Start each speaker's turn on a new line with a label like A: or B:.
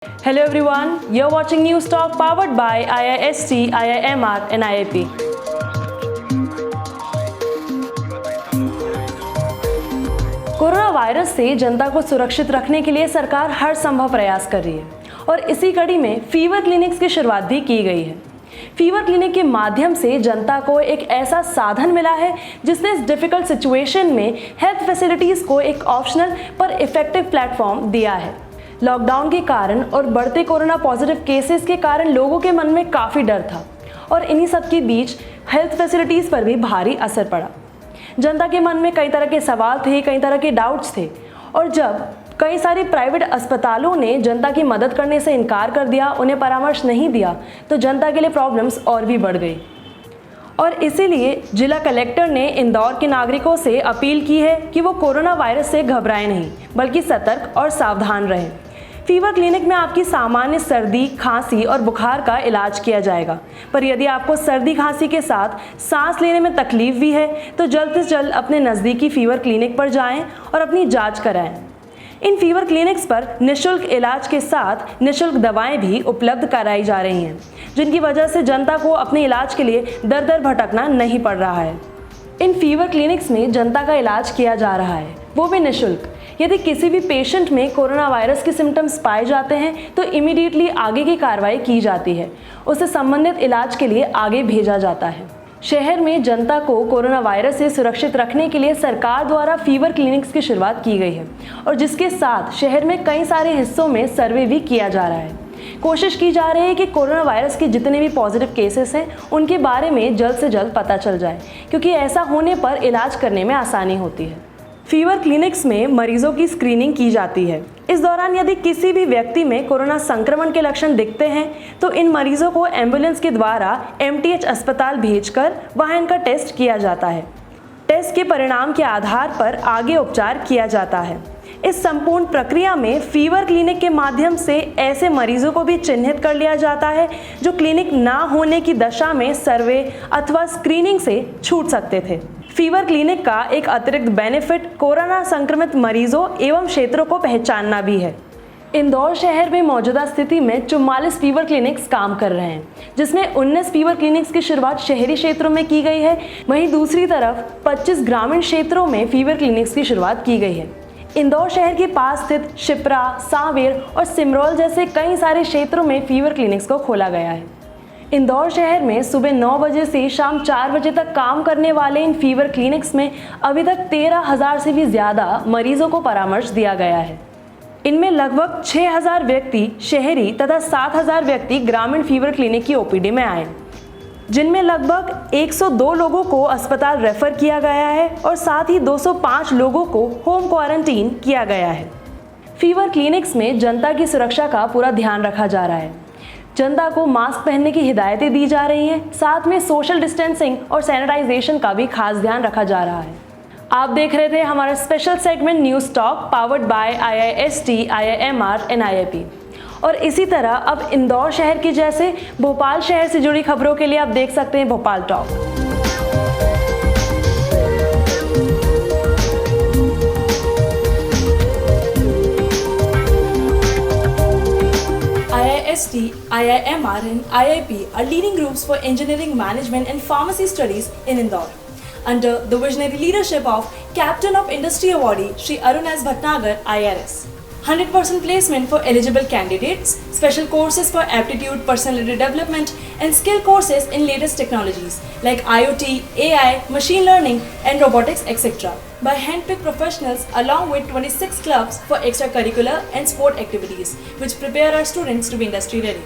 A: Hello everyone, you're watching News Talk powered by IIST, IIMR and IIP. Corona virus से जनता को सुरक्षित रखने के लिए सरकार हर संभव प्रयास कर रही है और इसी कड़ी में फीवर क्लिनिक्स की शुरुआत भी की गई है। फीवर क्लिनिक के माध्यम से जनता को एक ऐसा साधन मिला है जिसने इस डिफिकल्ट सिचुएशन में हेल्थ फैसिलिटीज को एक ऑप्शनल पर इफेक्टिव प्लेटफॉर्म दिया है। लॉकडाउन के कारण और बढ़ते कोरोना पॉजिटिव केसेस के कारण लोगों के मन में काफ़ी डर था और इन्हीं सब के बीच हेल्थ फैसिलिटीज़ पर भी भारी असर पड़ा। जनता के मन में कई तरह के सवाल थे, कई तरह के डाउट्स थे और जब कई सारी प्राइवेट अस्पतालों ने जनता की मदद करने से इनकार कर दिया, उन्हें परामर्श नहीं दिया, तो जनता के लिए प्रॉब्लम्स और भी बढ़ गई। और इसीलिए जिला कलेक्टर ने इंदौर के नागरिकों से अपील की है कि वो कोरोना वायरस से घबराएं नहीं, बल्कि सतर्क और सावधान रहें। फीवर क्लिनिक में आपकी सामान्य सर्दी, खांसी और बुखार का इलाज किया जाएगा, पर यदि आपको सर्दी खांसी के साथ सांस लेने में तकलीफ भी है तो जल्द से जल्द अपने नज़दीकी फीवर क्लिनिक पर जाएं और अपनी जांच कराएं। इन फीवर क्लिनिक्स पर निःशुल्क इलाज के साथ निःशुल्क दवाएं भी उपलब्ध कराई जा रही हैं, जिनकी वजह से जनता को अपने इलाज के लिए दर दर भटकना नहीं पड़ रहा है। इन फीवर क्लिनिक्स में जनता का इलाज किया जा रहा है, वो भी निःशुल्क। यदि किसी भी पेशेंट में कोरोना वायरस के सिम्टम्स पाए जाते हैं तो इमीडिएटली आगे की कार्रवाई की जाती है, उसे संबंधित इलाज के लिए आगे भेजा जाता है। शहर में जनता को कोरोना वायरस से सुरक्षित रखने के लिए सरकार द्वारा फीवर क्लिनिक्स की शुरुआत की गई है और जिसके साथ शहर में कई सारे हिस्सों में सर्वे भी किया जा रहा है। कोशिश की जा रही है कि कोरोना वायरस के जितने भी पॉजिटिव केसेस हैं उनके बारे में जल्द से जल्द पता चल जाए, क्योंकि ऐसा होने पर इलाज करने में आसानी होती है। फीवर क्लिनिक्स में मरीजों की स्क्रीनिंग की जाती है। इस दौरान यदि किसी भी व्यक्ति में कोरोना संक्रमण के लक्षण दिखते हैं तो इन मरीजों को एम्बुलेंस के द्वारा MTH अस्पताल भेजकर वहां इनका टेस्ट किया जाता है। टेस्ट के परिणाम के आधार पर आगे उपचार किया जाता है। इस संपूर्ण प्रक्रिया में फीवर क्लिनिक के माध्यम से ऐसे मरीजों को भी चिन्हित कर लिया जाता है जो क्लिनिक ना होने की दशा में सर्वे अथवा स्क्रीनिंग से छूट सकते थे। फीवर क्लिनिक का एक अतिरिक्त बेनिफिट कोरोना संक्रमित मरीजों एवं क्षेत्रों को पहचानना भी है। इंदौर शहर में मौजूदा स्थिति में 44 फीवर क्लिनिक्स काम कर रहे हैं, जिसमें 19 फीवर क्लिनिक्स की शुरुआत शहरी क्षेत्रों में की गई है। वहीं दूसरी तरफ 25 ग्रामीण क्षेत्रों में फीवर क्लिनिक्स की शुरुआत की गई है। इंदौर शहर के पास स्थित शिप्रा, सांवेर और सिमरौल जैसे कई सारे क्षेत्रों में फीवर क्लिनिक्स को खोला गया है। इंदौर शहर में सुबह 9 बजे से शाम 4 बजे तक काम करने वाले इन फीवर क्लिनिक्स में अभी तक 13,000 से भी ज़्यादा मरीजों को परामर्श दिया गया है। इनमें लगभग 6,000 व्यक्ति शहरी तथा 7,000 व्यक्ति ग्रामीण फीवर क्लिनिक की OPD में आए, जिनमें लगभग 102 लोगों को अस्पताल रेफर किया गया है और साथ ही 205 लोगों को होम क्वारंटीन किया गया है। फीवर क्लिनिक्स में जनता की सुरक्षा का पूरा ध्यान रखा जा रहा है। जनता को मास्क पहनने की हिदायतें दी जा रही हैं, साथ में सोशल डिस्टेंसिंग और सैनिटाइजेशन का भी खास ध्यान रखा जा रहा है। आप देख रहे थे हमारा special segment news talk powered by IIST, IIMR and IIP। और इसी तरह अब इंदौर शहर के जैसे भोपाल शहर से जुड़ी खबरों के लिए आप देख सकते हैं Bhopal talk. IIST, IIMR and IIP are leading groups for engineering, management and pharmacy studies in Indore. Under the visionary leadership of Captain of Industry awardee Shri Arun S. Bhatnagar, IRS. 100% placement for eligible candidates, special courses for aptitude, personality development and skill courses in latest technologies like IoT, AI, machine learning and robotics, etc. by handpicked professionals along with 26 clubs for extracurricular and sport activities which prepare our students to be industry ready.